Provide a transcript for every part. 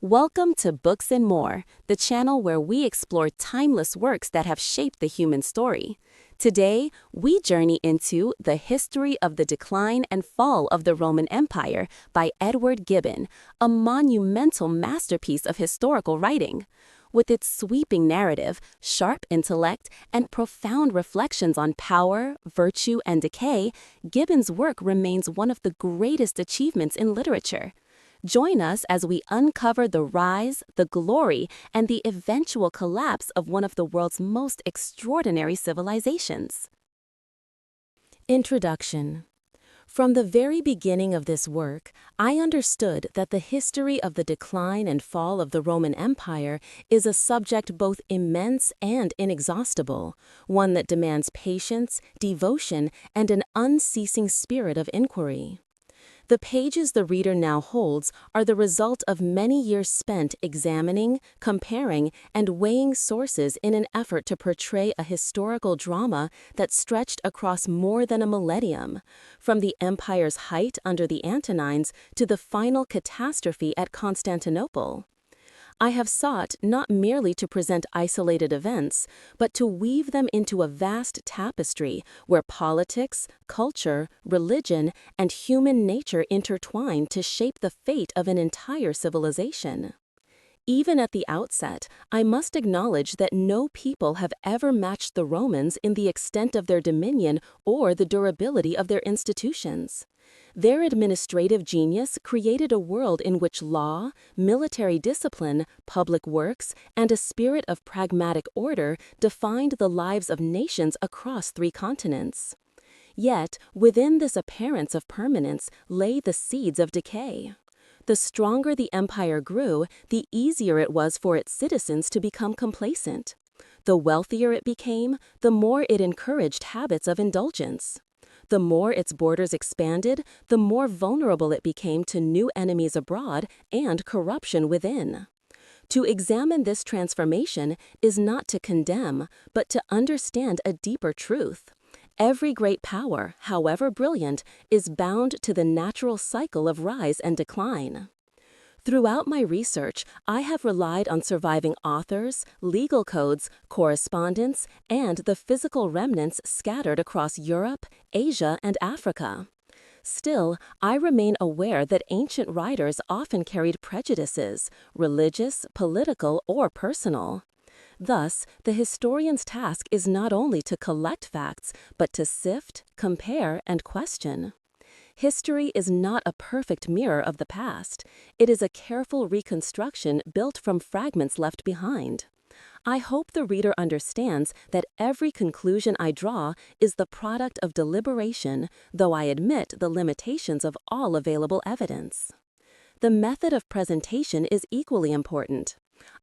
Welcome to Books and More, the channel where we explore timeless works that have shaped the human story. Today, we journey into The History of the Decline and Fall of the Roman Empire by Edward Gibbon, a monumental masterpiece of historical writing. With its sweeping narrative, sharp intellect, and profound reflections on power, virtue, and decay, Gibbon's work remains one of the greatest achievements in literature. Join us as we uncover the rise, the glory, and the eventual collapse of one of the world's most extraordinary civilizations. Introduction. From the very beginning of this work, I understood that the history of the decline and fall of the Roman Empire is a subject both immense and inexhaustible, one that demands patience, devotion, and an unceasing spirit of inquiry. The pages the reader now holds are the result of many years spent examining, comparing, and weighing sources in an effort to portray a historical drama that stretched across more than a millennium, from the empire's height under the Antonines to the final catastrophe at Constantinople. I have sought not merely to present isolated events, but to weave them into a vast tapestry where politics, culture, religion, and human nature intertwine to shape the fate of an entire civilization. Even at the outset, I must acknowledge that no people have ever matched the Romans in the extent of their dominion or the durability of their institutions. Their administrative genius created a world in which law, military discipline, public works, and a spirit of pragmatic order defined the lives of nations across 3 continents. Yet, within this appearance of permanence lay the seeds of decay. The stronger the empire grew, the easier it was for its citizens to become complacent. The wealthier it became, the more it encouraged habits of indulgence. The more its borders expanded, the more vulnerable it became to new enemies abroad and corruption within. To examine this transformation is not to condemn, but to understand a deeper truth. Every great power, however brilliant, is bound to the natural cycle of rise and decline. Throughout my research, I have relied on surviving authors, legal codes, correspondence, and the physical remnants scattered across Europe, Asia, and Africa. Still, I remain aware that ancient writers often carried prejudices, religious, political, or personal. Thus, the historian's task is not only to collect facts, but to sift, compare, and question. History is not a perfect mirror of the past. It is a careful reconstruction built from fragments left behind. I hope the reader understands that every conclusion I draw is the product of deliberation, though I admit the limitations of all available evidence. The method of presentation is equally important.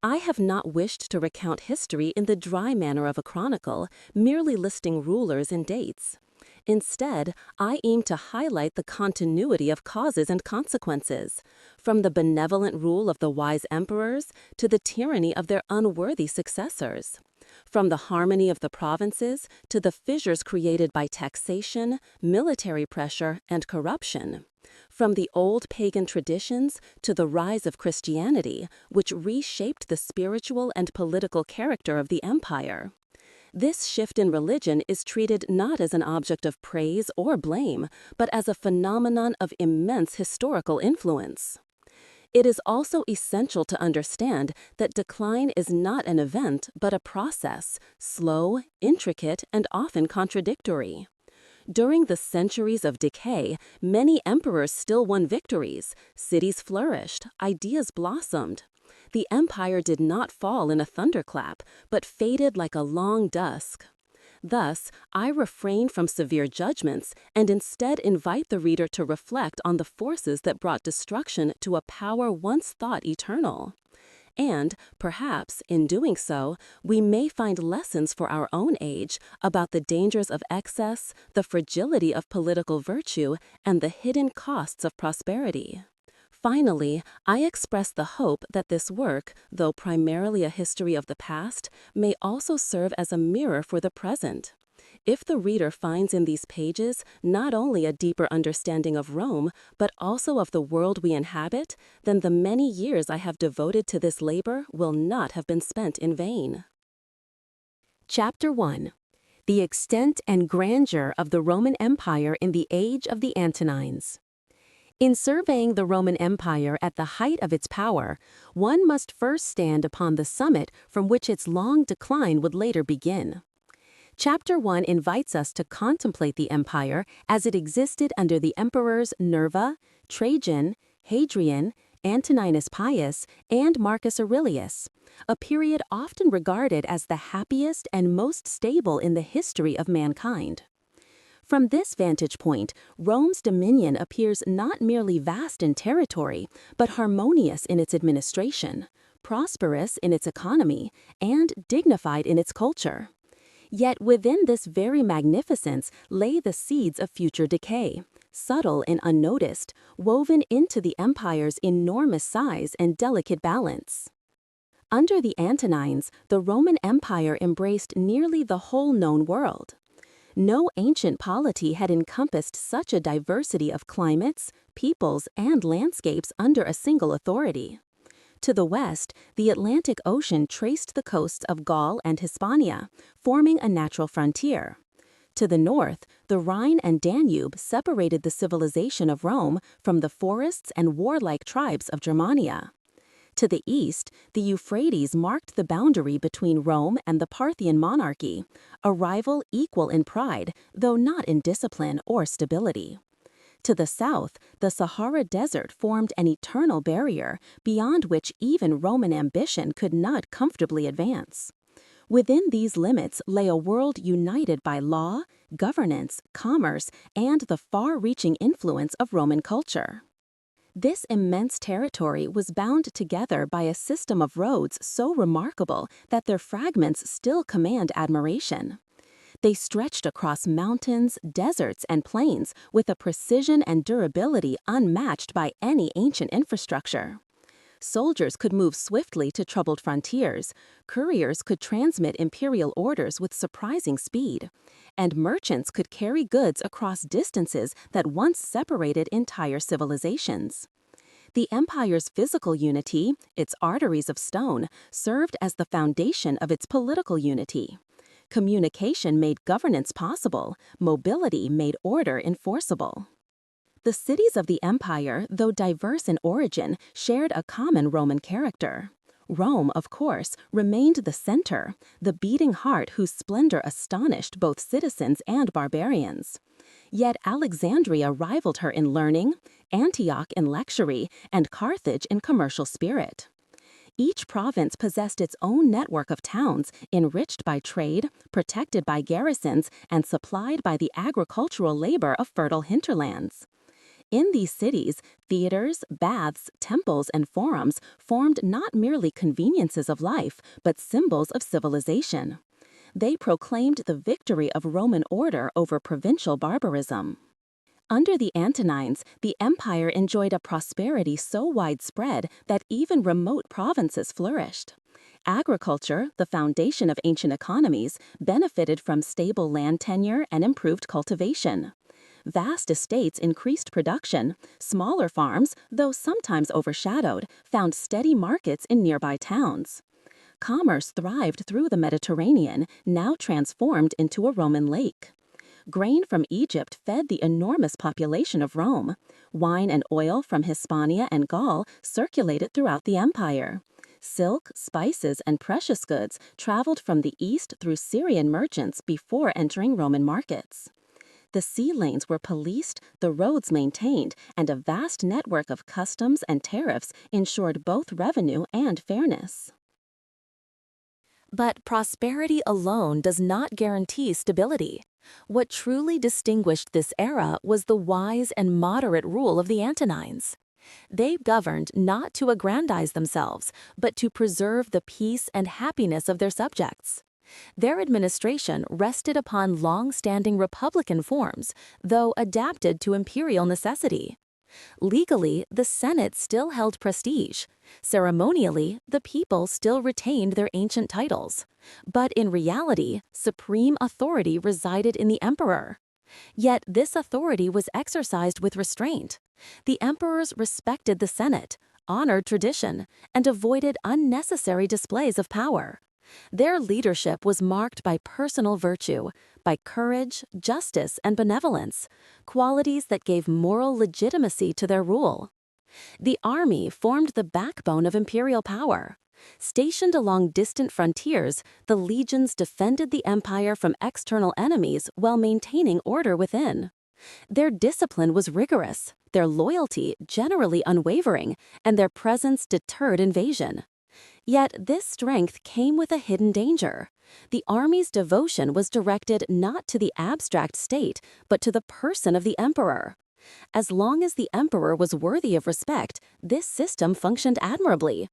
I have not wished to recount history in the dry manner of a chronicle, merely listing rulers and dates. Instead, I aim to highlight the continuity of causes and consequences, from the benevolent rule of the wise emperors to the tyranny of their unworthy successors, from the harmony of the provinces to the fissures created by taxation, military pressure, and corruption, from the old pagan traditions to the rise of Christianity, which reshaped the spiritual and political character of the empire. This shift in religion is treated not as an object of praise or blame, but as a phenomenon of immense historical influence. It is also essential to understand that decline is not an event, but a process, slow, intricate, and often contradictory. During the centuries of decay, many emperors still won victories, cities flourished, ideas blossomed. The empire did not fall in a thunderclap, but faded like a long dusk. Thus, I refrain from severe judgments and instead invite the reader to reflect on the forces that brought destruction to a power once thought eternal. And, perhaps, in doing so, we may find lessons for our own age about the dangers of excess, the fragility of political virtue, and the hidden costs of prosperity. Finally, I express the hope that this work, though primarily a history of the past, may also serve as a mirror for the present. If the reader finds in these pages not only a deeper understanding of Rome, but also of the world we inhabit, then the many years I have devoted to this labor will not have been spent in vain. Chapter 1. The extent and grandeur of the Roman Empire in the age of the Antonines. In surveying the Roman Empire at the height of its power, one must first stand upon the summit from which its long decline would later begin. Chapter 1 invites us to contemplate the empire as it existed under the emperors Nerva, Trajan, Hadrian, Antoninus Pius, and Marcus Aurelius, a period often regarded as the happiest and most stable in the history of mankind. From this vantage point, Rome's dominion appears not merely vast in territory, but harmonious in its administration, prosperous in its economy, and dignified in its culture. Yet within this very magnificence lay the seeds of future decay, subtle and unnoticed, woven into the empire's enormous size and delicate balance. Under the Antonines, the Roman Empire embraced nearly the whole known world. No ancient polity had encompassed such a diversity of climates, peoples, and landscapes under a single authority. To the west, the Atlantic Ocean traced the coasts of Gaul and Hispania, forming a natural frontier. To the north, the Rhine and Danube separated the civilization of Rome from the forests and warlike tribes of Germania. To the east, the Euphrates marked the boundary between Rome and the Parthian monarchy, a rival equal in pride, though not in discipline or stability. To the south, the Sahara Desert formed an eternal barrier beyond which even Roman ambition could not comfortably advance. Within these limits lay a world united by law, governance, commerce, and the far-reaching influence of Roman culture. This immense territory was bound together by a system of roads so remarkable that their fragments still command admiration. They stretched across mountains, deserts, and plains with a precision and durability unmatched by any ancient infrastructure. Soldiers could move swiftly to troubled frontiers, couriers could transmit imperial orders with surprising speed, and merchants could carry goods across distances that once separated entire civilizations. The empire's physical unity, its arteries of stone, served as the foundation of its political unity. Communication made governance possible, mobility made order enforceable. The cities of the empire, though diverse in origin, shared a common Roman character. Rome, of course, remained the center, the beating heart whose splendor astonished both citizens and barbarians. Yet Alexandria rivaled her in learning, Antioch in luxury, and Carthage in commercial spirit. Each province possessed its own network of towns, enriched by trade, protected by garrisons, and supplied by the agricultural labor of fertile hinterlands. In these cities, theaters, baths, temples, and forums formed not merely conveniences of life, but symbols of civilization. They proclaimed the victory of Roman order over provincial barbarism. Under the Antonines, the empire enjoyed a prosperity so widespread that even remote provinces flourished. Agriculture, the foundation of ancient economies, benefited from stable land tenure and improved cultivation. Vast estates increased production. Smaller farms, though sometimes overshadowed, found steady markets in nearby towns. Commerce thrived through the Mediterranean, now transformed into a Roman lake. Grain from Egypt fed the enormous population of Rome. Wine and oil from Hispania and Gaul circulated throughout the empire. Silk, spices, and precious goods traveled from the east through Syrian merchants before entering Roman markets. The sea lanes were policed, the roads maintained, and a vast network of customs and tariffs ensured both revenue and fairness. But prosperity alone does not guarantee stability. What truly distinguished this era was the wise and moderate rule of the Antonines. They governed not to aggrandize themselves, but to preserve the peace and happiness of their subjects. Their administration rested upon long-standing republican forms, though adapted to imperial necessity. Legally, the Senate still held prestige. Ceremonially, the people still retained their ancient titles. But in reality, supreme authority resided in the emperor. Yet this authority was exercised with restraint. The emperors respected the Senate, honored tradition, and avoided unnecessary displays of power. Their leadership was marked by personal virtue, by courage, justice, and benevolence, qualities that gave moral legitimacy to their rule. The army formed the backbone of imperial power. Stationed along distant frontiers, the legions defended the empire from external enemies while maintaining order within. Their discipline was rigorous, their loyalty generally unwavering, and their presence deterred invasion. Yet this strength came with a hidden danger. The army's devotion was directed not to the abstract state, but to the person of the emperor. As long as the emperor was worthy of respect, this system functioned admirably.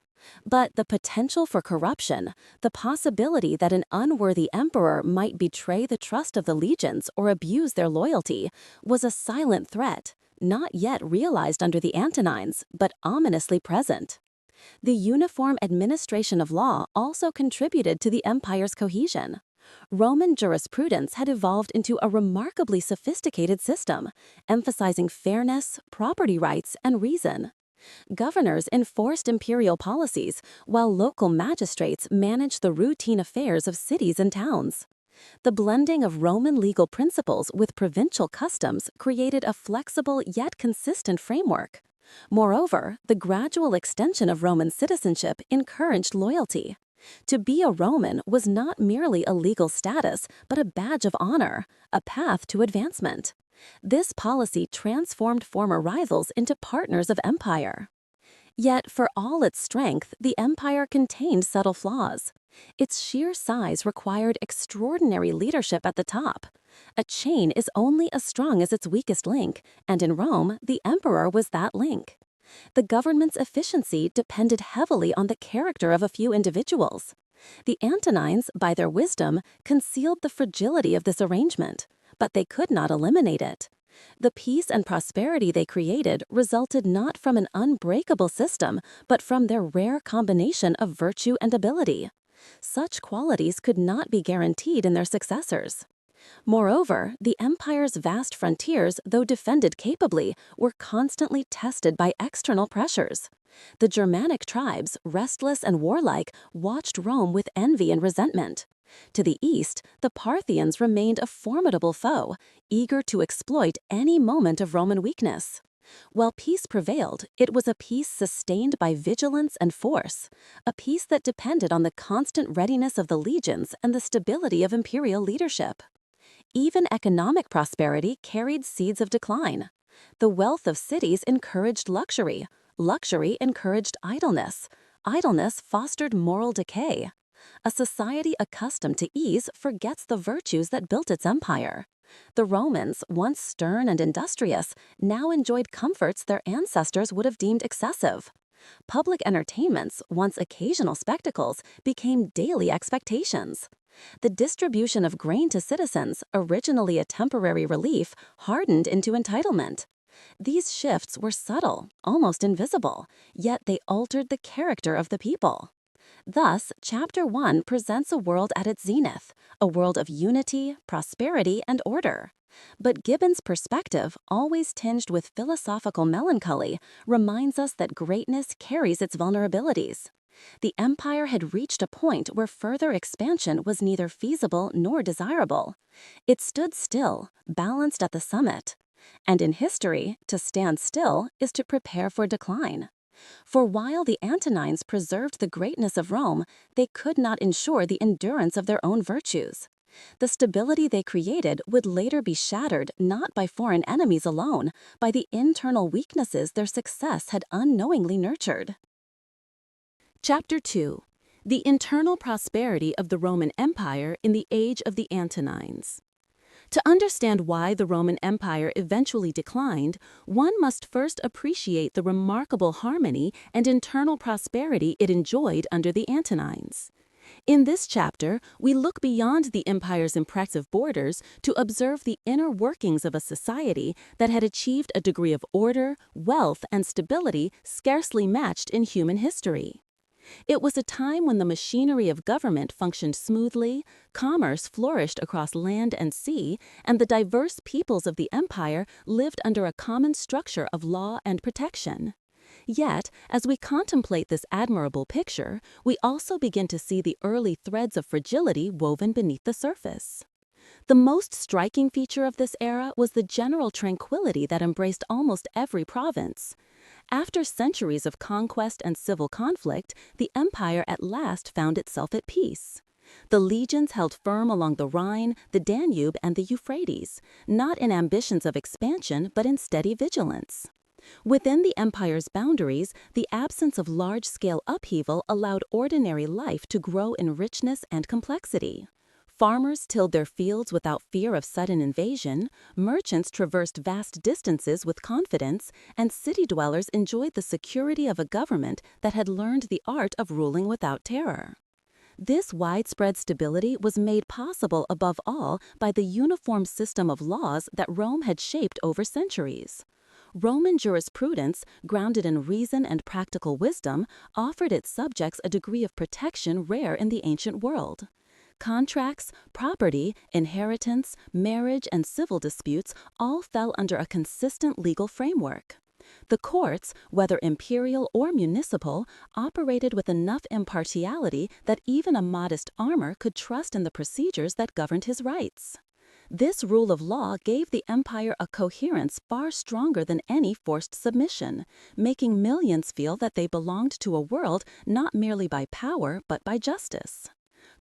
But the potential for corruption, the possibility that an unworthy emperor might betray the trust of the legions or abuse their loyalty, was a silent threat, not yet realized under the Antonines, but ominously present. The uniform administration of law also contributed to the empire's cohesion. Roman jurisprudence had evolved into a remarkably sophisticated system, emphasizing fairness, property rights, and reason. Governors enforced imperial policies, while local magistrates managed the routine affairs of cities and towns. The blending of Roman legal principles with provincial customs created a flexible yet consistent framework. Moreover, the gradual extension of Roman citizenship encouraged loyalty. To be a Roman was not merely a legal status, but a badge of honor, a path to advancement. This policy transformed former rivals into partners of empire. Yet, for all its strength, the empire contained subtle flaws. Its sheer size required extraordinary leadership at the top. A chain is only as strong as its weakest link, and in Rome, the emperor was that link. The government's efficiency depended heavily on the character of a few individuals. The Antonines, by their wisdom, concealed the fragility of this arrangement, but they could not eliminate it. The peace and prosperity they created resulted not from an unbreakable system, but from their rare combination of virtue and ability. Such qualities could not be guaranteed in their successors. Moreover, the empire's vast frontiers, though defended capably, were constantly tested by external pressures. The Germanic tribes, restless and warlike, watched Rome with envy and resentment. To the east, the Parthians remained a formidable foe, eager to exploit any moment of Roman weakness. While peace prevailed, it was a peace sustained by vigilance and force, a peace that depended on the constant readiness of the legions and the stability of imperial leadership. Even economic prosperity carried seeds of decline. The wealth of cities encouraged luxury. Luxury encouraged idleness. Idleness fostered moral decay. A society accustomed to ease forgets the virtues that built its empire. The Romans, once stern and industrious, now enjoyed comforts their ancestors would have deemed excessive. Public entertainments, once occasional spectacles, became daily expectations. The distribution of grain to citizens, originally a temporary relief, hardened into entitlement. These shifts were subtle, almost invisible, yet they altered the character of the people. Thus, Chapter 1 presents a world at its zenith, a world of unity, prosperity, and order. But Gibbon's perspective, always tinged with philosophical melancholy, reminds us that greatness carries its vulnerabilities. The empire had reached a point where further expansion was neither feasible nor desirable. It stood still, balanced at the summit. And in history, to stand still is to prepare for decline. For while the Antonines preserved the greatness of Rome, they could not ensure the endurance of their own virtues. The stability they created would later be shattered not by foreign enemies alone, by the internal weaknesses their success had unknowingly nurtured. Chapter 2. The internal prosperity of the Roman Empire in the age of the Antonines. To understand why the Roman Empire eventually declined, one must first appreciate the remarkable harmony and internal prosperity it enjoyed under the Antonines. In this chapter, we look beyond the empire's impressive borders to observe the inner workings of a society that had achieved a degree of order, wealth, and stability scarcely matched in human history. It was a time when the machinery of government functioned smoothly, commerce flourished across land and sea, and the diverse peoples of the empire lived under a common structure of law and protection. Yet, as we contemplate this admirable picture, we also begin to see the early threads of fragility woven beneath the surface. The most striking feature of this era was the general tranquility that embraced almost every province. After centuries of conquest and civil conflict, the empire at last found itself at peace. The legions held firm along the Rhine, the Danube, and the Euphrates, not in ambitions of expansion but in steady vigilance. Within the empire's boundaries, the absence of large-scale upheaval allowed ordinary life to grow in richness and complexity. Farmers tilled their fields without fear of sudden invasion, merchants traversed vast distances with confidence, and city dwellers enjoyed the security of a government that had learned the art of ruling without terror. This widespread stability was made possible above all by the uniform system of laws that Rome had shaped over centuries. Roman jurisprudence, grounded in reason and practical wisdom, offered its subjects a degree of protection rare in the ancient world. Contracts, property, inheritance, marriage, and civil disputes all fell under a consistent legal framework. The courts, whether imperial or municipal, operated with enough impartiality that even a modest armor could trust in the procedures that governed his rights. This rule of law gave the empire a coherence far stronger than any forced submission, making millions feel that they belonged to a world not merely by power but by justice.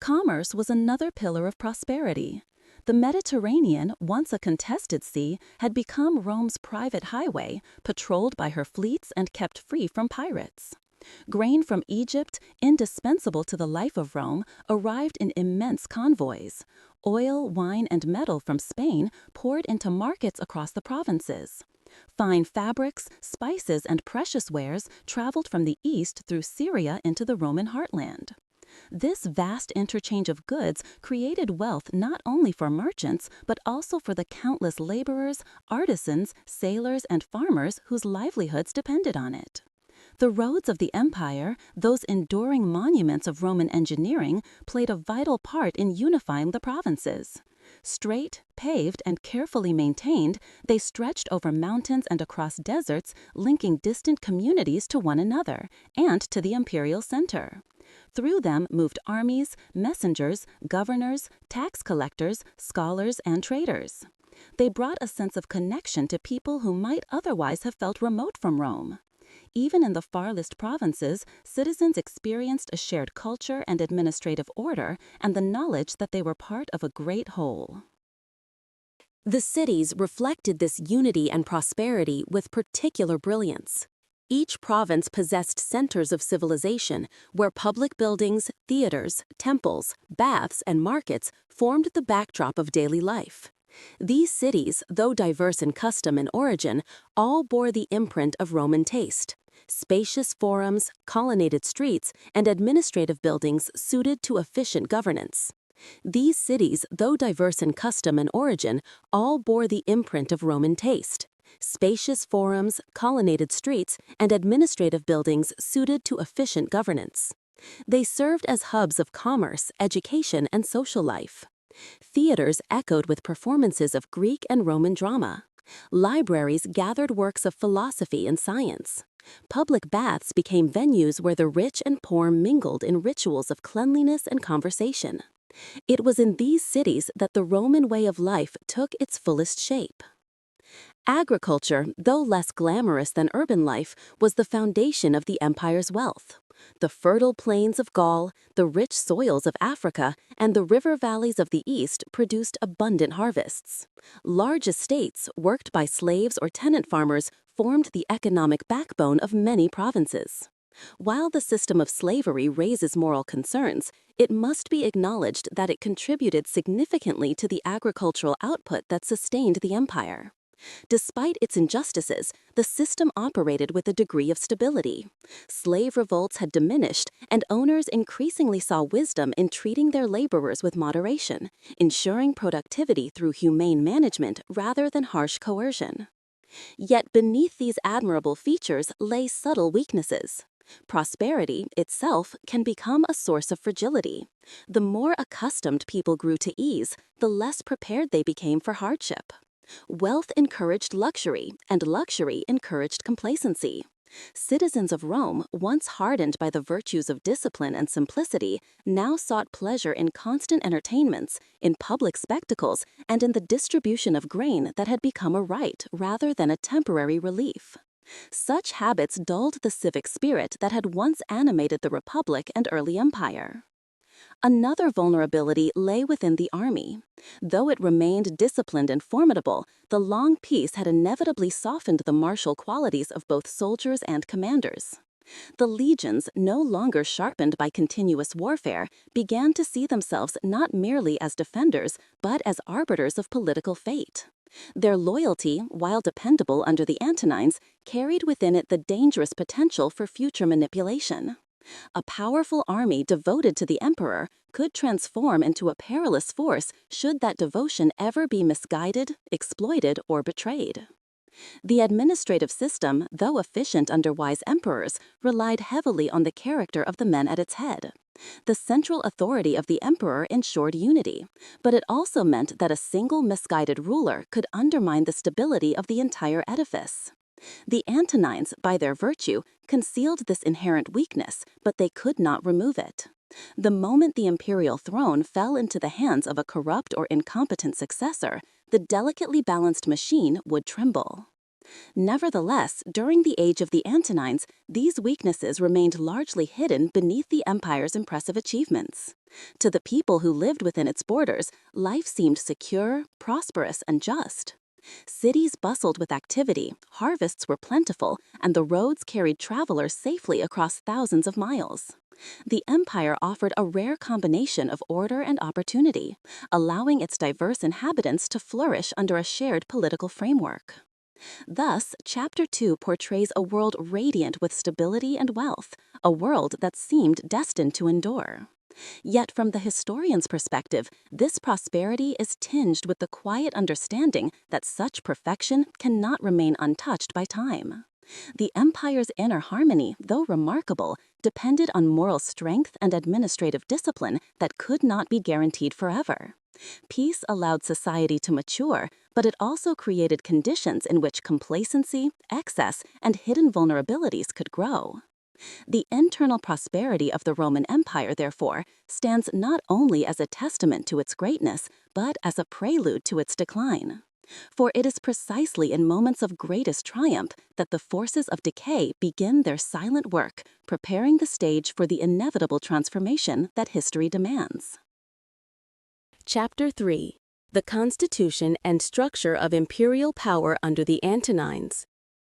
Commerce was another pillar of prosperity. The Mediterranean, once a contested sea, had become Rome's private highway, patrolled by her fleets and kept free from pirates. Grain from Egypt, indispensable to the life of Rome, arrived in immense convoys. Oil, wine, and metal from Spain poured into markets across the provinces. Fine fabrics, spices, and precious wares traveled from the east through Syria into the Roman heartland. This vast interchange of goods created wealth not only for merchants, but also for the countless laborers, artisans, sailors, and farmers whose livelihoods depended on it. The roads of the empire, those enduring monuments of Roman engineering, played a vital part in unifying the provinces. Straight, paved, and carefully maintained, they stretched over mountains and across deserts, linking distant communities to one another and to the imperial center. Through them moved armies, messengers, governors, tax collectors, scholars, and traders. They brought a sense of connection to people who might otherwise have felt remote from Rome. Even in the farthest provinces, citizens experienced a shared culture and administrative order and the knowledge that they were part of a great whole. The cities reflected this unity and prosperity with particular brilliance. Each province possessed centers of civilization where public buildings, theaters, temples, baths, and markets formed the backdrop of daily life. These cities, though diverse in custom and origin, all bore the imprint of Roman taste. Spacious forums, colonnaded streets, and administrative buildings suited to efficient governance. These cities, though diverse in custom and origin, all bore the imprint of Roman taste. Spacious forums, colonnaded streets, and administrative buildings suited to efficient governance. They served as hubs of commerce, education, and social life. Theaters echoed with performances of Greek and Roman drama. Libraries gathered works of philosophy and science. Public baths became venues where the rich and poor mingled in rituals of cleanliness and conversation. It was in these cities that the Roman way of life took its fullest shape. Agriculture, though less glamorous than urban life, was the foundation of the empire's wealth. The fertile plains of Gaul, the rich soils of Africa, and the river valleys of the East produced abundant harvests. Large estates, worked by slaves or tenant farmers, formed the economic backbone of many provinces. While the system of slavery raises moral concerns, it must be acknowledged that it contributed significantly to the agricultural output that sustained the empire. Despite its injustices, the system operated with a degree of stability. Slave revolts had diminished, and owners increasingly saw wisdom in treating their laborers with moderation, ensuring productivity through humane management rather than harsh coercion. Yet beneath these admirable features lay subtle weaknesses. Prosperity itself can become a source of fragility. The more accustomed people grew to ease, the less prepared they became for hardship. Wealth encouraged luxury, and luxury encouraged complacency. Citizens of Rome, once hardened by the virtues of discipline and simplicity, now sought pleasure in constant entertainments, in public spectacles, and in the distribution of grain that had become a right rather than a temporary relief. Such habits dulled the civic spirit that had once animated the Republic and early empire. Another vulnerability lay within the army. Though it remained disciplined and formidable, the long peace had inevitably softened the martial qualities of both soldiers and commanders. The legions, no longer sharpened by continuous warfare, began to see themselves not merely as defenders, but as arbiters of political fate. Their loyalty, while dependable under the Antonines, carried within it the dangerous potential for future manipulation. A powerful army devoted to the emperor could transform into a perilous force should that devotion ever be misguided, exploited, or betrayed. The administrative system, though efficient under wise emperors, relied heavily on the character of the men at its head. The central authority of the emperor ensured unity, but it also meant that a single misguided ruler could undermine the stability of the entire edifice. The Antonines, by their virtue, concealed this inherent weakness, but they could not remove it. The moment the imperial throne fell into the hands of a corrupt or incompetent successor, the delicately balanced machine would tremble. Nevertheless, during the age of the Antonines, these weaknesses remained largely hidden beneath the empire's impressive achievements. To the people who lived within its borders, life seemed secure, prosperous, and just. Cities bustled with activity, harvests were plentiful, and the roads carried travelers safely across thousands of miles. The empire offered a rare combination of order and opportunity, allowing its diverse inhabitants to flourish under a shared political framework. Thus, Chapter 2 portrays a world radiant with stability and wealth, a world that seemed destined to endure. Yet from the historian's perspective, this prosperity is tinged with the quiet understanding that such perfection cannot remain untouched by time. The empire's inner harmony, though remarkable, depended on moral strength and administrative discipline that could not be guaranteed forever. Peace allowed society to mature, but it also created conditions in which complacency, excess, and hidden vulnerabilities could grow. The internal prosperity of the Roman Empire, therefore, stands not only as a testament to its greatness, but as a prelude to its decline. For it is precisely in moments of greatest triumph that the forces of decay begin their silent work, preparing the stage for the inevitable transformation that history demands. Chapter 3: The Constitution and Structure of Imperial Power under the Antonines.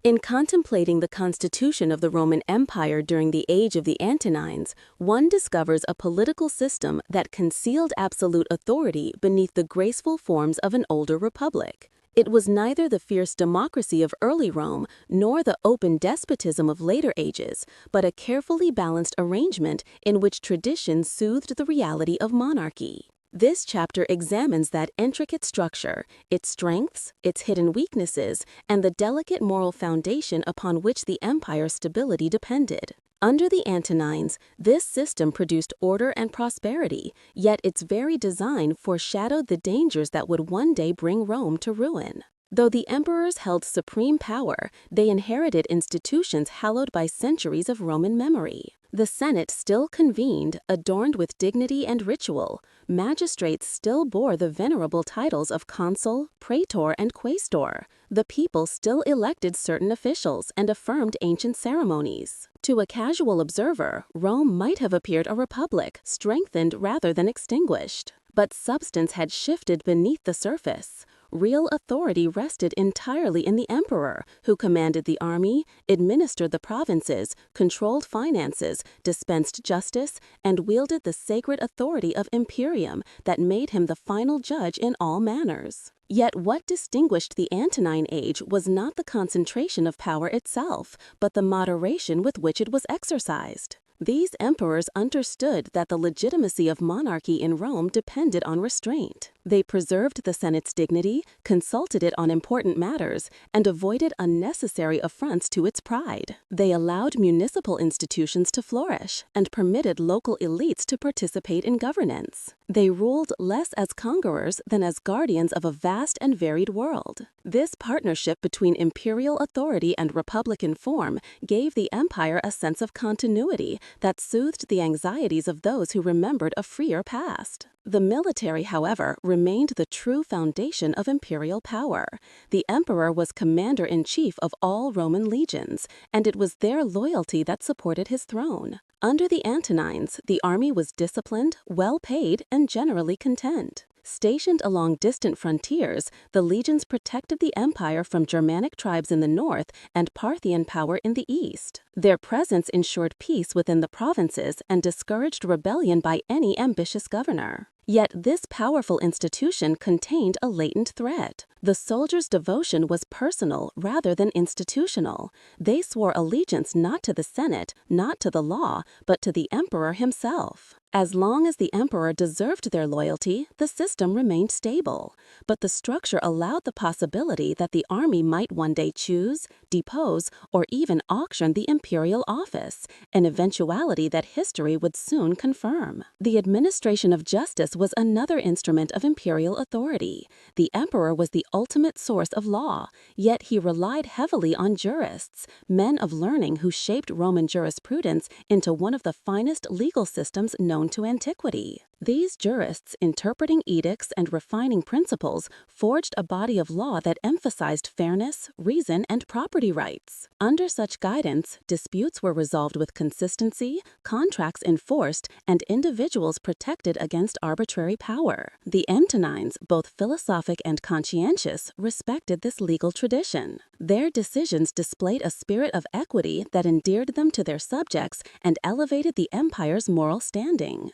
In contemplating the constitution of the Roman Empire during the age of the Antonines, one discovers a political system that concealed absolute authority beneath the graceful forms of an older republic. It was neither the fierce democracy of early Rome nor the open despotism of later ages, but a carefully balanced arrangement in which tradition soothed the reality of monarchy. This chapter examines that intricate structure, its strengths, its hidden weaknesses, and the delicate moral foundation upon which the empire's stability depended. Under the Antonines, this system produced order and prosperity, yet its very design foreshadowed the dangers that would one day bring Rome to ruin. Though the emperors held supreme power, they inherited institutions hallowed by centuries of Roman memory. The Senate still convened, adorned with dignity and ritual. Magistrates still bore the venerable titles of consul, praetor, and quaestor. The people still elected certain officials and affirmed ancient ceremonies. To a casual observer, Rome might have appeared a republic, strengthened rather than extinguished. But substance had shifted beneath the surface. Real authority rested entirely in the emperor, who commanded the army, administered the provinces, controlled finances, dispensed justice, and wielded the sacred authority of imperium that made him the final judge in all matters. Yet what distinguished the Antonine age was not the concentration of power itself, but the moderation with which it was exercised. These emperors understood that the legitimacy of monarchy in Rome depended on restraint. They preserved the Senate's dignity, consulted it on important matters, and avoided unnecessary affronts to its pride. They allowed municipal institutions to flourish and permitted local elites to participate in governance. They ruled less as conquerors than as guardians of a vast and varied world. This partnership between imperial authority and republican form gave the empire a sense of continuity that soothed the anxieties of those who remembered a freer past. The military, however, remained the true foundation of imperial power. The emperor was commander-in-chief of all Roman legions, and it was their loyalty that supported his throne. Under the Antonines, the army was disciplined, well-paid, and generally content. Stationed along distant frontiers, the legions protected the empire from Germanic tribes in the north and Parthian power in the east. Their presence ensured peace within the provinces and discouraged rebellion by any ambitious governor. Yet this powerful institution contained a latent threat. The soldiers' devotion was personal rather than institutional. They swore allegiance not to the Senate, not to the law, but to the emperor himself. As long as the emperor deserved their loyalty, the system remained stable. But the structure allowed the possibility that the army might one day choose, depose, or even auction the imperial office, an eventuality that history would soon confirm. The administration of justice was another instrument of imperial authority. The emperor was the ultimate source of law, yet he relied heavily on jurists, men of learning who shaped Roman jurisprudence into one of the finest legal systems known to antiquity. These jurists, interpreting edicts and refining principles, forged a body of law that emphasized fairness, reason, and property rights. Under such guidance, disputes were resolved with consistency, contracts enforced, and individuals protected against arbitrary power. The Antonines, both philosophic and conscientious, respected this legal tradition. Their decisions displayed a spirit of equity that endeared them to their subjects and elevated the empire's moral standing.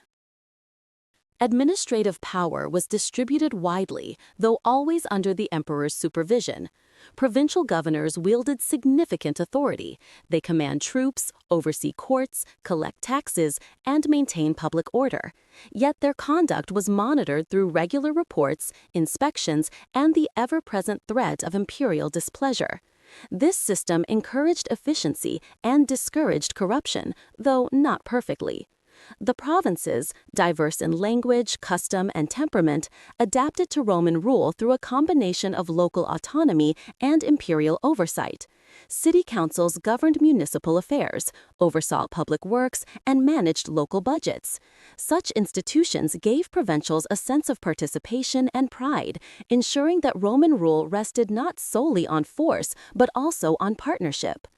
Administrative power was distributed widely, though always under the emperor's supervision. Provincial governors wielded significant authority. They command troops, oversee courts, collect taxes, and maintain public order. Yet their conduct was monitored through regular reports, inspections, and the ever-present threat of imperial displeasure. This system encouraged efficiency and discouraged corruption, though not perfectly. The provinces, diverse in language, custom, and temperament, adapted to Roman rule through a combination of local autonomy and imperial oversight. City councils governed municipal affairs, oversaw public works, and managed local budgets. Such institutions gave provincials a sense of participation and pride, ensuring that Roman rule rested not solely on force, but also on partnership.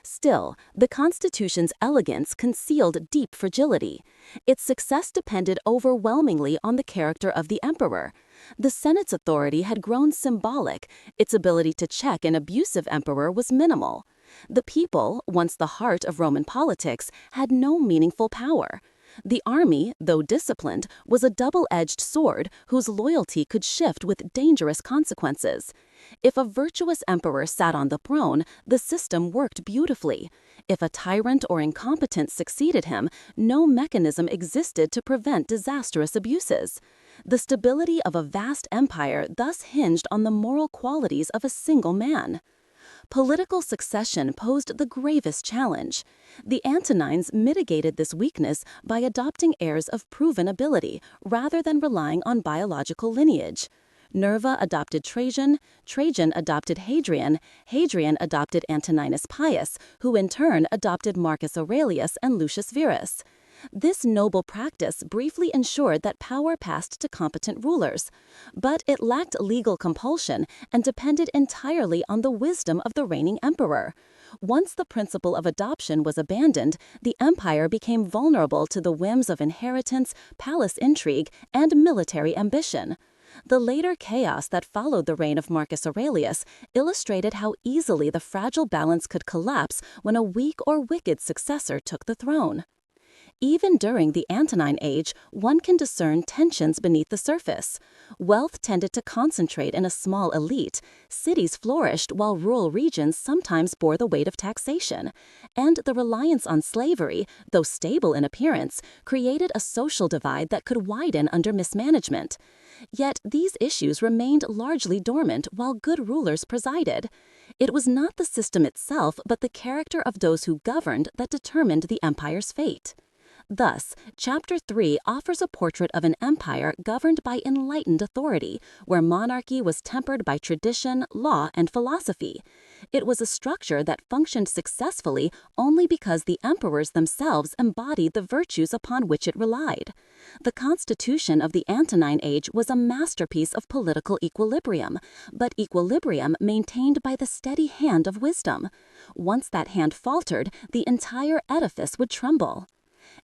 Still, the constitution's elegance concealed deep fragility. Its success depended overwhelmingly on the character of the emperor. The Senate's authority had grown symbolic. Its ability to check an abusive emperor was minimal. The people, once the heart of Roman politics, had no meaningful power. The army, though disciplined, was a double-edged sword whose loyalty could shift with dangerous consequences. If a virtuous emperor sat on the throne, the system worked beautifully. If a tyrant or incompetent succeeded him, no mechanism existed to prevent disastrous abuses. The stability of a vast empire thus hinged on the moral qualities of a single man. Political succession posed the gravest challenge. The Antonines mitigated this weakness by adopting heirs of proven ability rather than relying on biological lineage. Nerva adopted Trajan, Trajan adopted Hadrian, Hadrian adopted Antoninus Pius, who in turn adopted Marcus Aurelius and Lucius Verus. This noble practice briefly ensured that power passed to competent rulers, but it lacked legal compulsion and depended entirely on the wisdom of the reigning emperor. Once the principle of adoption was abandoned, the empire became vulnerable to the whims of inheritance, palace intrigue, and military ambition. The later chaos that followed the reign of Marcus Aurelius illustrated how easily the fragile balance could collapse when a weak or wicked successor took the throne. Even during the Antonine age, one can discern tensions beneath the surface. Wealth tended to concentrate in a small elite, cities flourished while rural regions sometimes bore the weight of taxation, and the reliance on slavery, though stable in appearance, created a social divide that could widen under mismanagement. Yet these issues remained largely dormant while good rulers presided. It was not the system itself, but the character of those who governed that determined the empire's fate. Thus, Chapter 3 offers a portrait of an empire governed by enlightened authority, where monarchy was tempered by tradition, law, and philosophy. It was a structure that functioned successfully only because the emperors themselves embodied the virtues upon which it relied. The constitution of the Antonine age was a masterpiece of political equilibrium, but equilibrium maintained by the steady hand of wisdom. Once that hand faltered, the entire edifice would tremble.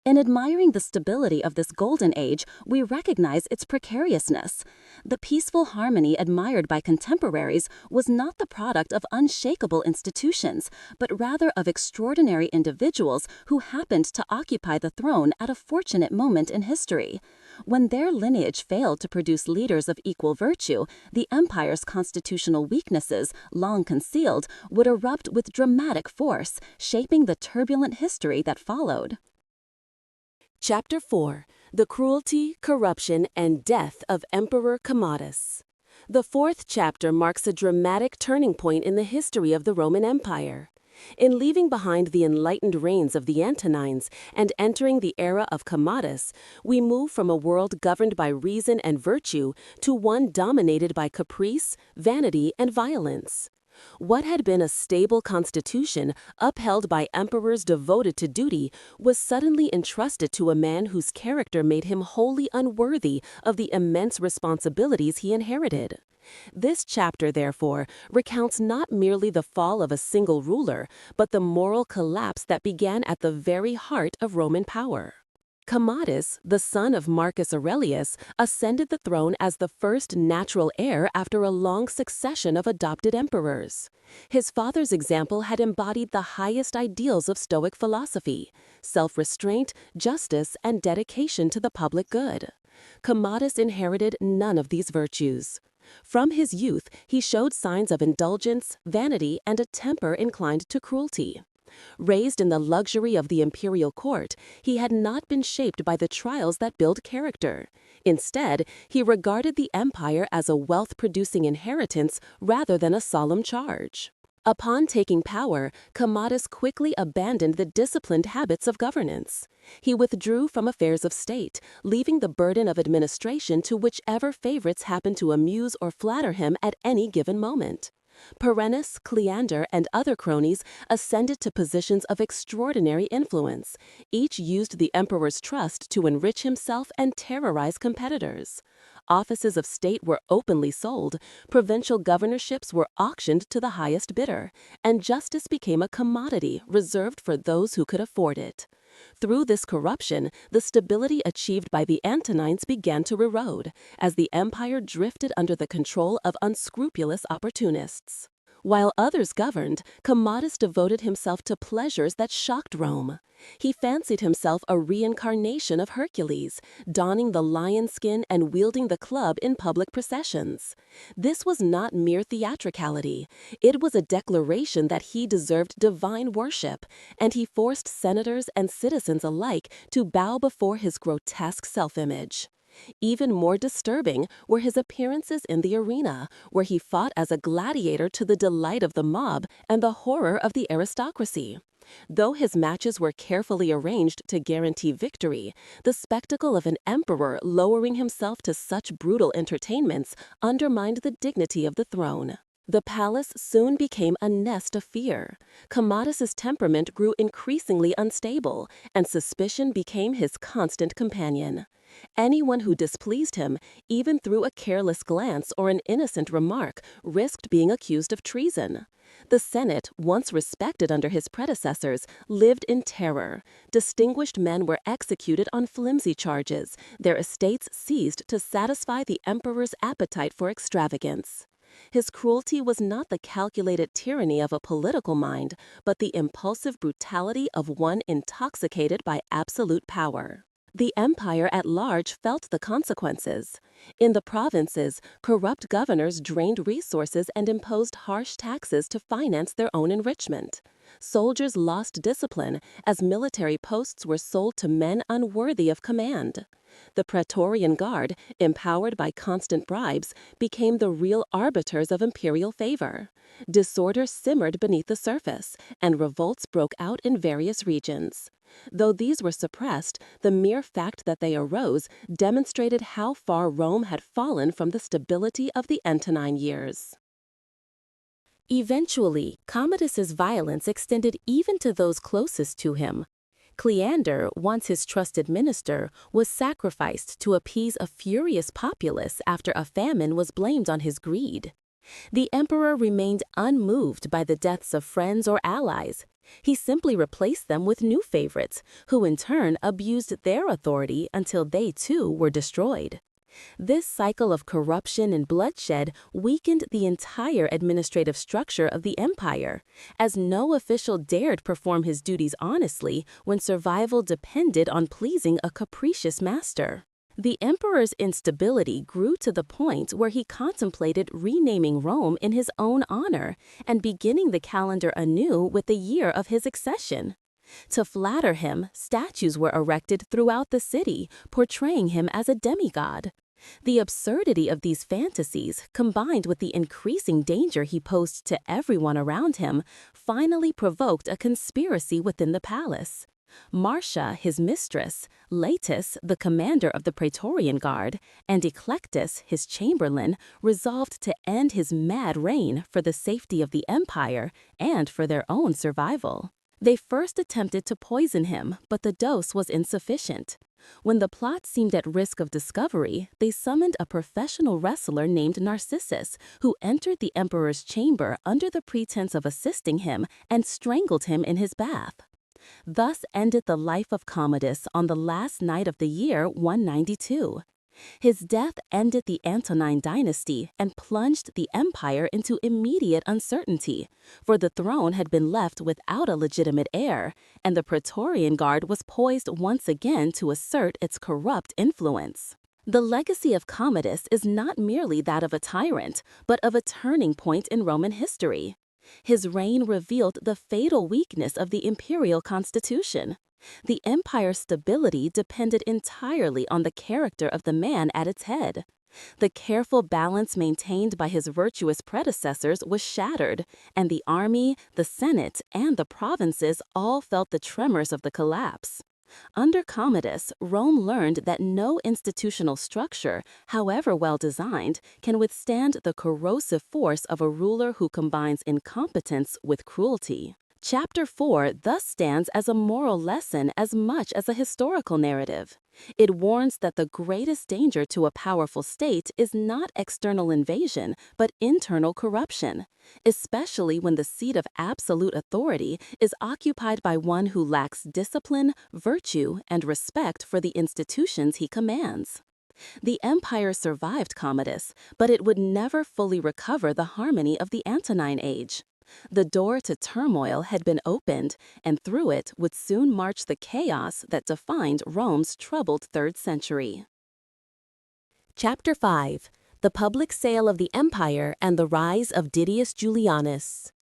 In admiring the stability of this golden age, we recognize its precariousness. The peaceful harmony admired by contemporaries was not the product of unshakable institutions, but rather of extraordinary individuals who happened to occupy the throne at a fortunate moment in history. When their lineage failed to produce leaders of equal virtue, the empire's constitutional weaknesses, long concealed, would erupt with dramatic force, shaping the turbulent history that followed. Chapter 4: The Cruelty, Corruption, and Death of Emperor Commodus. The fourth chapter marks a dramatic turning point in the history of the Roman Empire. In leaving behind the enlightened reigns of the Antonines and entering the era of Commodus, we move from a world governed by reason and virtue to one dominated by caprice, vanity, and violence. What had been a stable constitution, upheld by emperors devoted to duty, was suddenly entrusted to a man whose character made him wholly unworthy of the immense responsibilities he inherited. This chapter, therefore, recounts not merely the fall of a single ruler, but the moral collapse that began at the very heart of Roman power. Commodus, the son of Marcus Aurelius, ascended the throne as the first natural heir after a long succession of adopted emperors. His father's example had embodied the highest ideals of Stoic philosophy: self-restraint, justice, and dedication to the public good. Commodus inherited none of these virtues. From his youth, he showed signs of indulgence, vanity, and a temper inclined to cruelty. Raised in the luxury of the imperial court, he had not been shaped by the trials that build character. Instead, he regarded the empire as a wealth-producing inheritance rather than a solemn charge. Upon taking power, Commodus quickly abandoned the disciplined habits of governance. He withdrew from affairs of state, leaving the burden of administration to whichever favorites happened to amuse or flatter him at any given moment. Perennis, Cleander, and other cronies ascended to positions of extraordinary influence. Each used the emperor's trust to enrich himself and terrorize competitors. Offices of state were openly sold, provincial governorships were auctioned to the highest bidder, and justice became a commodity reserved for those who could afford it. Through this corruption, the stability achieved by the Antonines began to erode, as the empire drifted under the control of unscrupulous opportunists. While others governed, Commodus devoted himself to pleasures that shocked Rome. He fancied himself a reincarnation of Hercules, donning the lion skin and wielding the club in public processions. This was not mere theatricality. It was a declaration that he deserved divine worship, and he forced senators and citizens alike to bow before his grotesque self-image. Even more disturbing were his appearances in the arena, where he fought as a gladiator to the delight of the mob and the horror of the aristocracy. Though his matches were carefully arranged to guarantee victory, the spectacle of an emperor lowering himself to such brutal entertainments undermined the dignity of the throne. The palace soon became a nest of fear. Commodus's temperament grew increasingly unstable, and suspicion became his constant companion. Anyone who displeased him, even through a careless glance or an innocent remark, risked being accused of treason. The Senate, once respected under his predecessors, lived in terror. Distinguished men were executed on flimsy charges, their estates seized to satisfy the emperor's appetite for extravagance. His cruelty was not the calculated tyranny of a political mind, but the impulsive brutality of one intoxicated by absolute power. The empire at large felt the consequences. In the provinces, corrupt governors drained resources and imposed harsh taxes to finance their own enrichment. Soldiers lost discipline as military posts were sold to men unworthy of command. The Praetorian Guard, empowered by constant bribes, became the real arbiters of imperial favor. Disorder simmered beneath the surface, and revolts broke out in various regions. Though these were suppressed, the mere fact that they arose demonstrated how far Rome had fallen from the stability of the Antonine years. Eventually, Commodus's violence extended even to those closest to him. Grandeur, once his trusted minister, was sacrificed to appease a furious populace after a famine was blamed on his greed. The emperor remained unmoved by the deaths of friends or allies. He simply replaced them with new favorites, who in turn abused their authority until they too were destroyed. This cycle of corruption and bloodshed weakened the entire administrative structure of the empire, as no official dared perform his duties honestly when survival depended on pleasing a capricious master. The emperor's instability grew to the point where he contemplated renaming Rome in his own honor and beginning the calendar anew with the year of his accession. To flatter him, statues were erected throughout the city, portraying him as a demigod. The absurdity of these fantasies, combined with the increasing danger he posed to everyone around him, finally provoked a conspiracy within the palace. Marcia, his mistress, Latus, the commander of the Praetorian Guard, and Eclectus, his chamberlain, resolved to end his mad reign for the safety of the empire and for their own survival. They first attempted to poison him, but the dose was insufficient. When the plot seemed at risk of discovery, they summoned a professional wrestler named Narcissus, who entered the emperor's chamber under the pretense of assisting him and strangled him in his bath. Thus ended the life of Commodus on the last night of the year 192. His death ended the Antonine dynasty and plunged the empire into immediate uncertainty, for the throne had been left without a legitimate heir, and the Praetorian Guard was poised once again to assert its corrupt influence. The legacy of Commodus is not merely that of a tyrant, but of a turning point in Roman history. His reign revealed the fatal weakness of the imperial constitution. The empire's stability depended entirely on the character of the man at its head. The careful balance maintained by his virtuous predecessors was shattered, and the army, the Senate, and the provinces all felt the tremors of the collapse. Under Commodus, Rome learned that no institutional structure, however well designed, can withstand the corrosive force of a ruler who combines incompetence with cruelty. Chapter 4 thus stands as a moral lesson as much as a historical narrative. It warns that the greatest danger to a powerful state is not external invasion, but internal corruption, especially when the seat of absolute authority is occupied by one who lacks discipline, virtue, and respect for the institutions he commands. The empire survived Commodus, but it would never fully recover the harmony of the Antonine age. The door to turmoil had been opened, and through it would soon march the chaos that defined Rome's troubled 3rd century. Chapter 5: The Public Sale of the Empire and the Rise of Didius Julianus.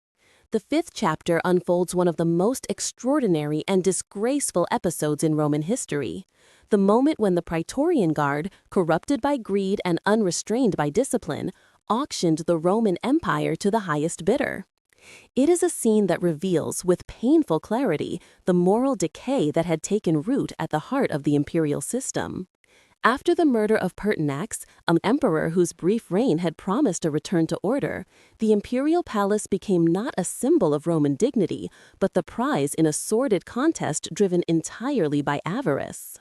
The 5th chapter unfolds one of the most extraordinary and disgraceful episodes in Roman history. The moment when the Praetorian Guard, corrupted by greed and unrestrained by discipline, auctioned the Roman Empire to the highest bidder. It is a scene that reveals, with painful clarity, the moral decay that had taken root at the heart of the imperial system. After the murder of Pertinax, an emperor whose brief reign had promised a return to order, the imperial palace became not a symbol of Roman dignity, but the prize in a sordid contest driven entirely by avarice.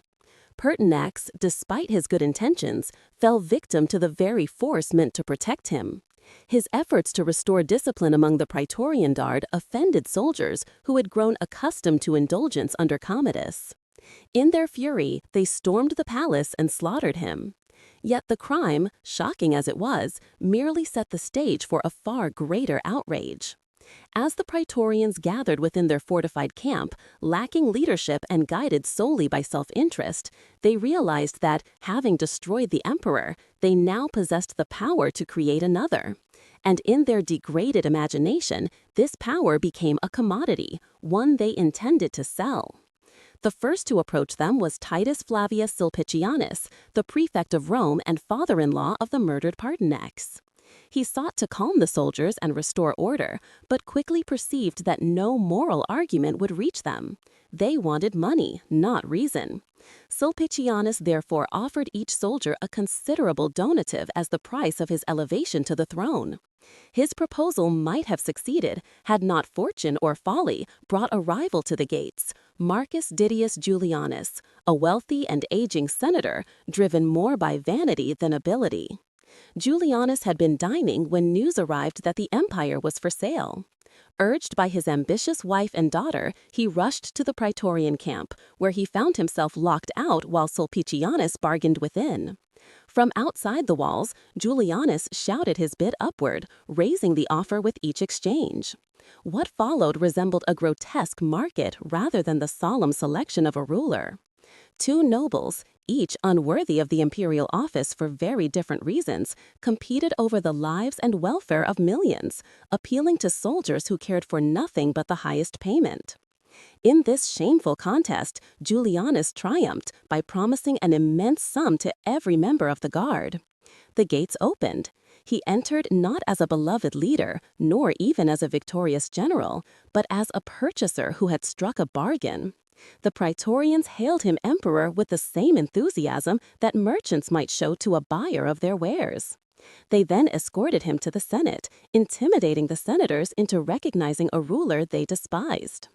Pertinax, despite his good intentions, fell victim to the very force meant to protect him. His efforts to restore discipline among the Praetorian Guard offended soldiers who had grown accustomed to indulgence under Commodus. In their fury, they stormed the palace and slaughtered him. Yet the crime, shocking as it was, merely set the stage for a far greater outrage. As the Praetorians gathered within their fortified camp, lacking leadership and guided solely by self-interest, they realized that, having destroyed the emperor, they now possessed the power to create another. And in their degraded imagination, this power became a commodity, one they intended to sell. The first to approach them was Titus Flavius Sulpicianus, the prefect of Rome and father-in-law of the murdered Pertinax. He sought to calm the soldiers and restore order, but quickly perceived that no moral argument would reach them. They wanted money, not reason. Sulpicianus therefore offered each soldier a considerable donative as the price of his elevation to the throne. His proposal might have succeeded had not fortune or folly brought a rival to the gates, Marcus Didius Julianus, a wealthy and aging senator, driven more by vanity than ability. Julianus had been dining when news arrived that the empire was for sale. Urged by his ambitious wife and daughter, he rushed to the Praetorian camp, where he found himself locked out while Sulpicianus bargained within. From outside the walls, Julianus shouted his bid upward, raising the offer with each exchange. What followed resembled a grotesque market rather than the solemn selection of a ruler. Two nobles, each unworthy of the imperial office for very different reasons, competed over the lives and welfare of millions, appealing to soldiers who cared for nothing but the highest payment. In this shameful contest, Julianus triumphed by promising an immense sum to every member of the guard. The gates opened. He entered not as a beloved leader, nor even as a victorious general, but as a purchaser who had struck a bargain. The Praetorians hailed him emperor with the same enthusiasm that merchants might show to a buyer of their wares. They then escorted him to the Senate, intimidating the senators into recognizing a ruler they despised.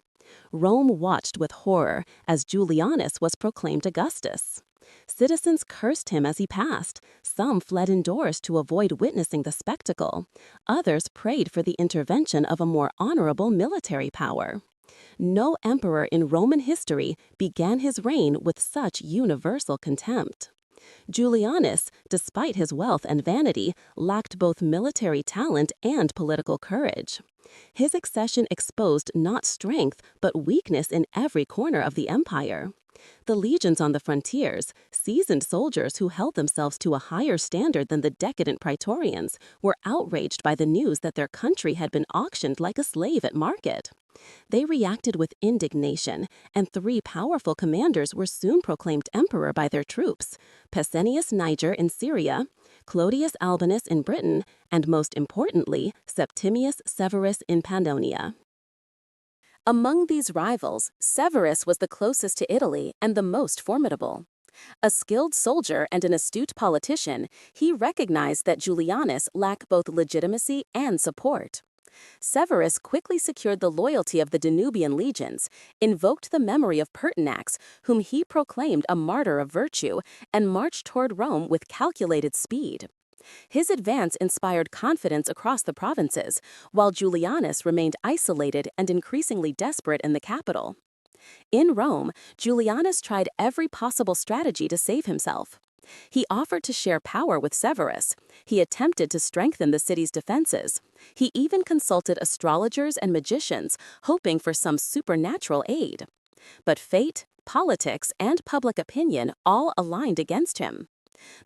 Rome watched with horror as Julianus was proclaimed Augustus. Citizens cursed him as he passed. Some fled indoors to avoid witnessing the spectacle. Others prayed for the intervention of a more honorable military power. No emperor in Roman history began his reign with such universal contempt. Julianus, despite his wealth and vanity, lacked both military talent and political courage. His accession exposed not strength, but weakness in every corner of the empire. The legions on the frontiers, seasoned soldiers who held themselves to a higher standard than the decadent Praetorians, were outraged by the news that their country had been auctioned like a slave at market. They reacted with indignation, and three powerful commanders were soon proclaimed emperor by their troops: Pescennius Niger in Syria, Clodius Albinus in Britain, and most importantly, Septimius Severus in Pannonia. Among these rivals, Severus was the closest to Italy and the most formidable. A skilled soldier and an astute politician, he recognized that Julianus lacked both legitimacy and support. Severus quickly secured the loyalty of the Danubian legions, invoked the memory of Pertinax, whom he proclaimed a martyr of virtue, and marched toward Rome with calculated speed. His advance inspired confidence across the provinces, while Julianus remained isolated and increasingly desperate in the capital. In Rome, Julianus tried every possible strategy to save himself. He offered to share power with Severus. He attempted to strengthen the city's defenses. He even consulted astrologers and magicians, hoping for some supernatural aid. But fate, politics, and public opinion all aligned against him.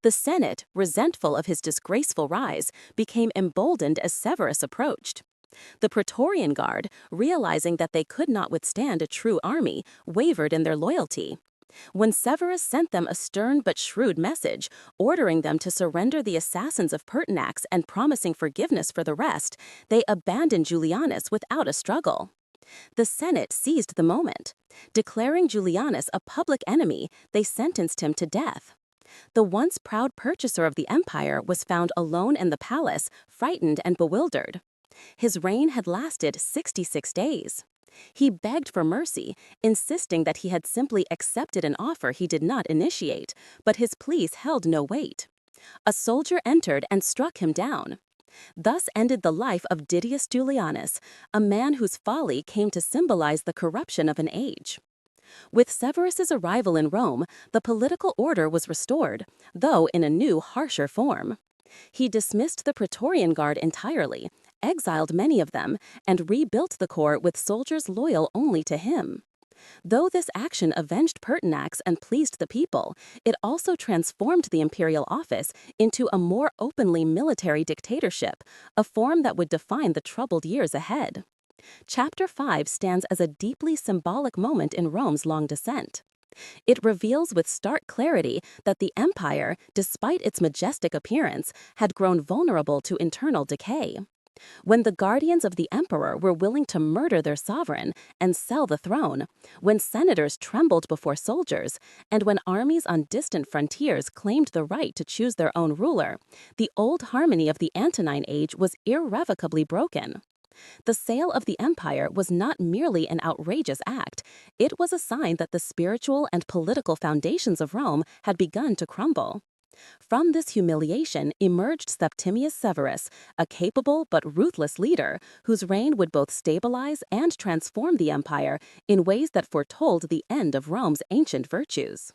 The Senate, resentful of his disgraceful rise, became emboldened as Severus approached. The Praetorian Guard, realizing that they could not withstand a true army, wavered in their loyalty. When Severus sent them a stern but shrewd message, ordering them to surrender the assassins of Pertinax and promising forgiveness for the rest, they abandoned Julianus without a struggle. The Senate seized the moment. Declaring Julianus a public enemy, they sentenced him to death. The once proud purchaser of the empire was found alone in the palace, frightened and bewildered. His reign had lasted 66 days. He begged for mercy, insisting that he had simply accepted an offer he did not initiate, but his pleas held no weight. A soldier entered and struck him down. Thus ended the life of Didius Julianus, a man whose folly came to symbolize the corruption of an age. With Severus's arrival in Rome, the political order was restored, though in a new, harsher form. He dismissed the Praetorian Guard entirely, exiled many of them, and rebuilt the corps with soldiers loyal only to him. Though this action avenged Pertinax and pleased the people, it also transformed the imperial office into a more openly military dictatorship, a form that would define the troubled years ahead. Chapter 5 stands as a deeply symbolic moment in Rome's long descent. It reveals with stark clarity that the empire, despite its majestic appearance, had grown vulnerable to internal decay. When the guardians of the emperor were willing to murder their sovereign and sell the throne, when senators trembled before soldiers, and when armies on distant frontiers claimed the right to choose their own ruler, the old harmony of the Antonine age was irrevocably broken. The sale of the empire was not merely an outrageous act, it was a sign that the spiritual and political foundations of Rome had begun to crumble. From this humiliation emerged Septimius Severus, a capable but ruthless leader whose reign would both stabilize and transform the empire in ways that foretold the end of Rome's ancient virtues.